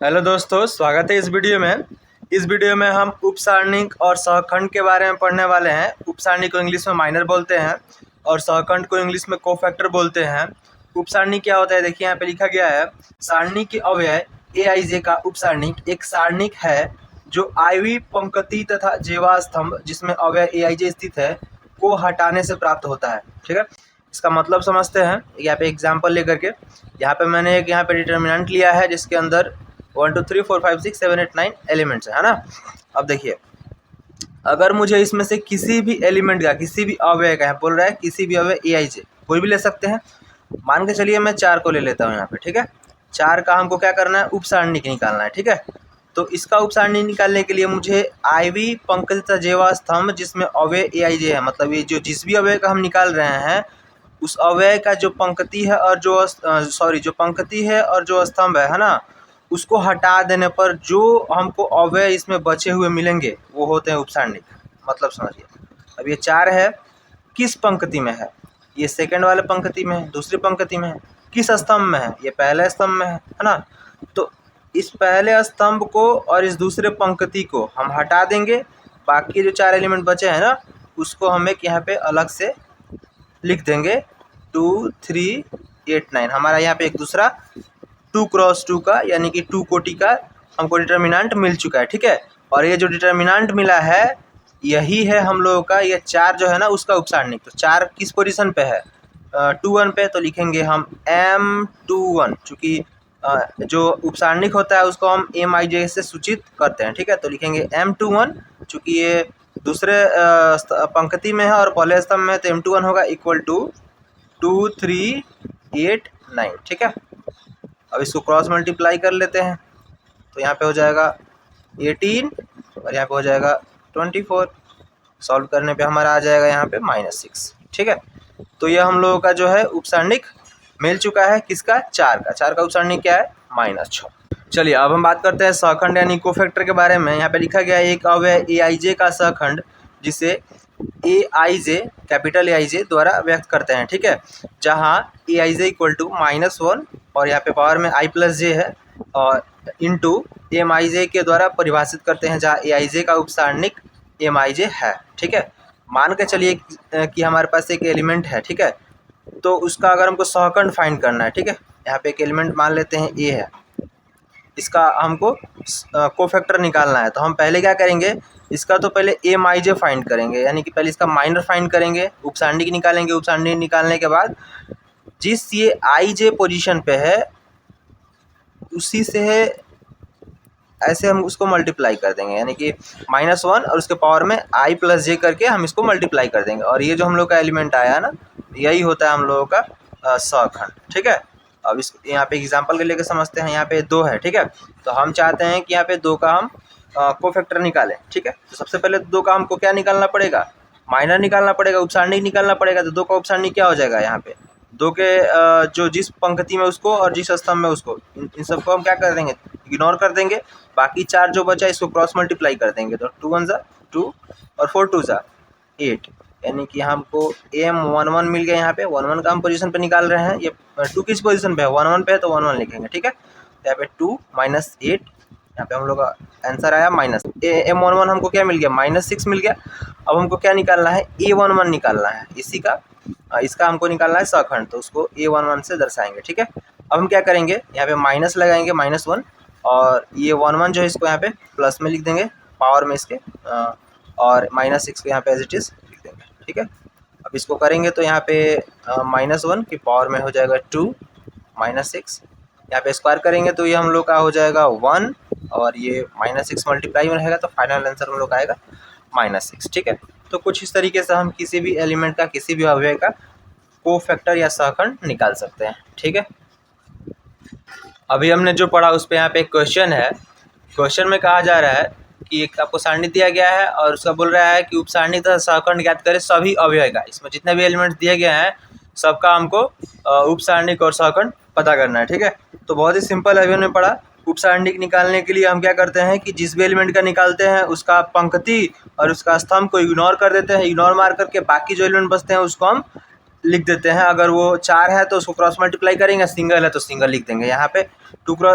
Hello दोस्तों, स्वागत है इस वीडियो में। इस वीडियो में हम उपसारणिक और सहखंड के बारे में पढ़ने वाले हैं। उपसारणिक को इंग्लिश में माइनर बोलते हैं और सहखंड को इंग्लिश में कोफैक्टर बोलते हैं। उपसारणिक क्या होता है, देखिए यहाँ पे लिखा गया है, सारणी के अव्यय AIJ का उपसारणिक एक सारणिक है जो आयवी पंक्ति तथा जेवा स्तंभ जिसमें अव्यय AIJ स्थित है को हटाने से प्राप्त होता है। ठीक है, इसका मतलब समझते हैं। यहाँ पे एग्जाम्पल लेकर के यहाँ पे मैंने एक यहाँ पे डिटर्मिनेंट लिया है जिसके अंदर 1 2 3 4 5 6 7 8 9 एलिमेंट्स है ना। अब देखिए, अगर मुझे इसमें से किसी भी एलिमेंट का, किसी भी अव्यय का बोल रहा है, किसी भी अव्यय AIJ कोई भी ले सकते हैं। मान के चलिए मैं 4 को ले लेता हूँ यहाँ पे। ठीक है, 4 का हमको क्या करना है, उपसारणिक निकालना है। ठीक है, तो इसका उपसारणिक निकालने के लिए मुझे आयवी पंक्ति तथा जेवा स्तंभ जिसमें अव्यय AIJ है, मतलब ये जो जिस भी अव्यय का हम निकाल रहे हैं उस अव्यय का जो पंक्ति है और जो पंक्ति है और जो स्तंभ है ना, उसको हटा देने पर जो हमको अव्यय इसमें बचे हुए मिलेंगे वो होते हैं उपसारणिक। मतलब समझिए, अब ये 4 है, किस पंक्ति में है, ये सेकंड वाले पंक्ति में है, दूसरी पंक्ति में है, किस स्तंभ में है, ये पहले स्तंभ में है ना। तो इस पहले स्तंभ को और इस दूसरे पंक्ति को हम हटा देंगे, बाकी जो 4 एलिमेंट बचे हैं ना उसको हम एक यहाँ पे अलग से लिख देंगे 2 3 8 9। हमारा यहाँ पे एक दूसरा 2 क्रॉस 2 का यानी कि 2 कोटि का हमको डिटर्मिनेंट मिल चुका है। ठीक है, और ये जो डिटर्मिनेंट मिला है यही है हम लोगों का ये 4 जो है ना उसका उपसारणिक। तो 4 किस पोजीशन पे है, 2 1 पे, तो लिखेंगे हम M21। चूँकि जो उपसारणिक होता है उसको हम MIJ से सूचित करते हैं। ठीक है, तो लिखेंगे M21। चूँकि ये दूसरे पंक्ति में है और पहले स्तंभ में, तो M21 होगा इक्वल टू 2 3 8 9। ठीक है, अब इसको क्रॉस मल्टीप्लाई कर लेते हैं तो यहाँ पे हो जाएगा 18 और यहाँ पे हो जाएगा 24। सॉल्व करने पे हमारा आ जाएगा यहाँ पे -6। ठीक है, तो ये हम लोगों का जो है उपसारणिक मिल चुका है, किसका, 4 का उपसारणिक क्या है, -6। चलिए अब हम बात करते हैं सहखंड यानी कोफैक्टर के बारे में। यहाँ पे लिखा गया है एक अव्यय AIJ का सहखंड जिसे AIJ कैपिटल AIJ द्वारा व्यक्त करते हैं। ठीक है, जहाँ AIJ इक्वल टू -1 और यहाँ पे पावर में I+J है और इंटू MIJ के द्वारा परिभाषित करते हैं, जहाँ AIJ का उपसारणिक MIJ है। ठीक है, मान के चलिए कि हमारे पास एक एलिमेंट है। ठीक है, तो उसका अगर हमको सहखंड फाइंड करना है, ठीक है, यहाँ पे एक एलिमेंट मान लेते हैं A है, इसका हमको कोफैक्टर निकालना है। तो हम पहले क्या करेंगे, इसका तो पहले MIJ फाइंड करेंगे, यानी कि पहले इसका माइनर फाइंड करेंगे, उपसारणिक निकालेंगे। उपसारणिक निकालने के बाद जिस ये IJ पोजीशन पे है उसी से ऐसे हम उसको मल्टीप्लाई कर देंगे, यानी कि -1 और उसके पावर में I+J करके हम इसको मल्टीप्लाई कर देंगे। और ये जो हम लोग का एलिमेंट आया है ना, यही होता है हम लोगों का सहखंड। ठीक है, अब इस यहाँ पे एग्जांपल के लेके समझते हैं। यहाँ पे 2 है। ठीक है, तो हम चाहते हैं कि यहाँ पे 2 का हम कोफैक्टर निकालें। ठीक है, तो सबसे पहले 2 का हमको क्या निकालना पड़ेगा, माइनर निकालना पड़ेगा, उपसारणिक निकालना पड़ेगा। तो 2 का उपसारणिक क्या हो जाएगा, यहाँ पे 2 के जो जिस पंक्ति में उसको और जिस स्तंभ में उसको, इन सबको हम क्या कर देंगे, इग्नोर कर देंगे। बाकी 4 जो बचा इसको क्रॉस मल्टीप्लाई कर देंगे। तो 2 1 ज़ा 2 और 4 2 ज़ा 8, यानी कि हमको M11 मिल गया। यहाँ पे 11 का हम पोजीशन पे निकाल रहे हैं। ये 2 किस पोजीशन पे है, 11 पे है, तो 11 लिखेंगे। ठीक है, यहाँ पे 2 -8, यहाँ पे हम लोग का आंसर आया M11 हमको क्या मिल गया, -6 मिल गया। अब हमको क्या निकालना है, A11 निकालना है, इसका हमको निकालना है सहखंड, तो उसको A11 से दर्शाएंगे। ठीक है, अब हम क्या करेंगे, यहाँ पे माइनस लगाएंगे, -1, और ये 1 जो है इसको यहाँ पे प्लस में लिख देंगे पावर में इसके, और -6 को यहाँ पे एज इट इज़ लिख देंगे। ठीक है, अब इसको करेंगे तो यहाँ पे -1 की पावर में हो जाएगा 2 -6, यहाँ पे स्क्वायर करेंगे तो ये हम लोग का हो जाएगा 1, और ये -6 मल्टीप्लाई में रहेगा, तो फाइनल आंसर हम लोग का आएगा -6। ठीक है, तो कुछ इस तरीके से हम किसी भी एलिमेंट का, किसी भी अव्यय का कोफैक्टर या सहखंड निकाल सकते हैं। ठीक है, अभी हमने जो पढ़ा उस पर यहाँ पे एक क्वेश्चन है। क्वेश्चन में कहा जा रहा है कि एक आपको सारणी दिया गया है और उसका बोल रहा है कि उपसारणी तथा सहखंड ज्ञात करें सभी अव्यय का। इसमें जितने भी एलिमेंट्स दिए गए हैं सबका हमको उपसारणिक और सहखंड पता करना है। ठीक है, तो बहुत ही सिंपल है, अभी हमने पढ़ा। उपसारणिक निकालने के लिए हम क्या करते हैं कि जिस भी एलिमेंट का निकालते हैं उसका पंक्ति और उसका स्तंभ को इग्नोर कर देते हैं। इग्नोर मार करके बाकी जो एलिमेंट बचते हैं उसको हम लिख देते हैं। अगर वो 4 है तो उसको क्रॉस मल्टीप्लाई करेंगे, सिंगल है तो सिंगल लिख देंगे। यहाँ पे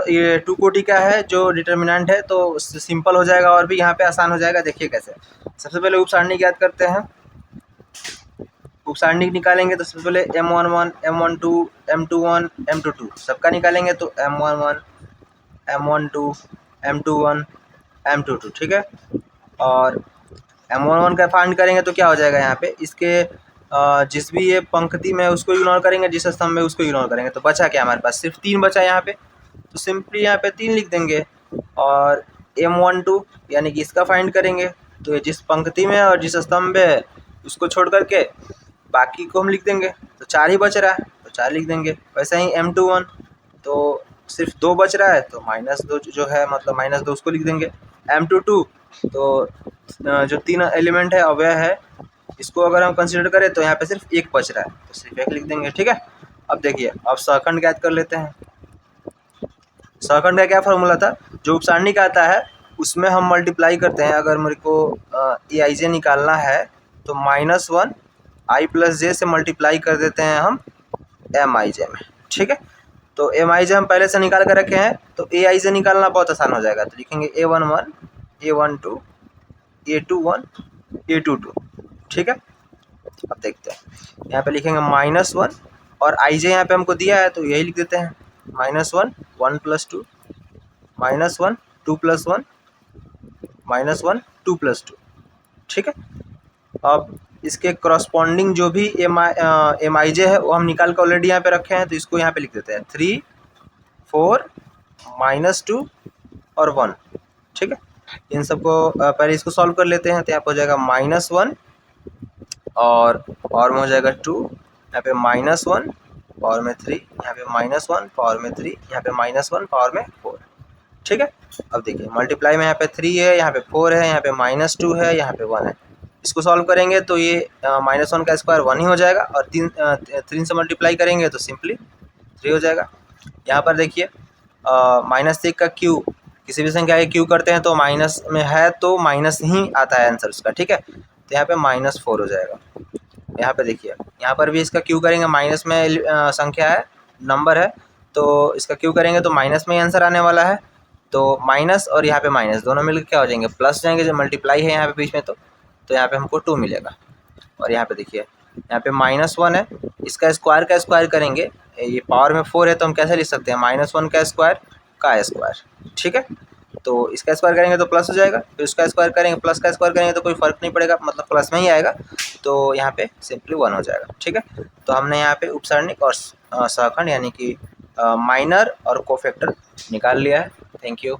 ये 2 कोटि का है जो डिटर्मिनेंट है, तो सिंपल हो जाएगा और भी यहाँ पे आसान हो जाएगा। देखिए कैसे। सबसे पहले उप सारणी याद करते हैं। उप सारणी निकालेंगे तो सबसे पहले M11, M12, M21, M22 सबका निकालेंगे तो M11, M12, M21, M22, ठीक है। और M11 का फाइंड करेंगे तो क्या हो जाएगा, यहाँ पे इसके जिस भी ये पंक्ति में उसको इग्नोर करेंगे, जिस स्तंभ में उसको इग्नोर करेंगे, तो बचा क्या हमारे पास, सिर्फ 3 बचा यहाँ पे। तो सिंपली यहाँ पे 3 लिख देंगे। और M12 यानी कि इसका फाइंड करेंगे, तो ये जिस पंक्ति में और जिस स्तंभ है उसको छोड़ करके बाकी को हम लिख देंगे। तो 4 ही बच रहा है तो 4 लिख देंगे। वैसे ही M21 तो सिर्फ 2 बच रहा है तो -2 जो है, मतलब -2 उसको लिख देंगे। M22 तो जो 3 एलिमेंट है अव्यय है, इसको अगर हम कंसीडर करें तो यहाँ पे सिर्फ 1 बच रहा है तो सिर्फ 1 लिख देंगे, ठीक है। अब देखिए, अब सहखंड ज्ञात कर लेते हैं। सहखंड का क्या फॉर्मूला था, जो उपसारणी का आता है उसमें हम मल्टीप्लाई करते हैं। अगर मेरे को Aij निकालना है तो -1 i + j से मल्टीप्लाई कर देते हैं हम Mij में, ठीक है। तो Mij हम पहले से निकाल कर रखे हैं, तो Aij निकालना बहुत आसान हो जाएगा। तो लिखेंगे A11, A12, A21, A22, ठीक है। अब देखते हैं, यहाँ पे लिखेंगे -1 और i j यहाँ पे हमको दिया है तो यही लिख देते हैं। -1 1 + 2, -1 2 + 1, -1 2 + 2, ठीक है। अब इसके करस्पॉन्डिंग जो भी Mij है वो हम निकाल कर ऑलरेडी यहाँ पे रखे हैं, तो इसको यहाँ पे लिख देते हैं 3 4 -2 और 1, ठीक है। इन सबको पहले इसको सॉल्व कर लेते हैं। तो यहाँ पे हो जाएगा -1 और पावर में हो जाएगा 2, यहाँ पे -1 पावर में 3, यहाँ पे -1 पावर में 3, यहाँ पे -1 पावर में 4, ठीक है। अब देखिए मल्टीप्लाई में यहाँ पे 3 है, यहाँ पे 4 है, यहाँ पे -2 है, यहाँ पे 1 है। इसको सॉल्व करेंगे तो ये -1 का स्क्वायर 1 ही हो जाएगा और 3 से मल्टीप्लाई करेंगे तो सिंपली 3 हो जाएगा। यहाँ पर देखिए -3 का क्यू, किसी भी संख्या के क्यू करते हैं तो माइनस में है तो माइनस ही आता है आंसर उसका, ठीक है। तो यहाँ पे -4 हो जाएगा। यहाँ पे देखिए, यहाँ पर भी इसका क्यू करेंगे, माइनस में संख्या है, नंबर है, तो इसका क्यू करेंगे तो माइनस में ही आंसर आने वाला है। तो माइनस और यहाँ पे माइनस दोनों मिलकर क्या हो जाएंगे, प्लस जाएंगे, जो मल्टीप्लाई है यहाँ पे बीच में, तो यहाँ पे हमको 2 मिलेगा। और यहाँ पे देखिए, यहाँ पे -1 है, इसका स्क्वायर का स्क्वायर करेंगे, ये पावर में 4 है तो हम कैसे लिख सकते हैं, -1 का स्क्वायर, ठीक है। तो इसका स्क्वायर करेंगे तो प्लस हो जाएगा, फिर उसका स्क्वायर करेंगे, प्लस का स्क्वायर करेंगे तो कोई फर्क नहीं पड़ेगा, मतलब प्लस में ही आएगा। तो यहाँ पे सिंपली 1 हो जाएगा, ठीक है। तो हमने यहाँ पे उपसारणिक और सहखंड यानी कि माइनर और कोफैक्टर निकाल लिया है। Thank you.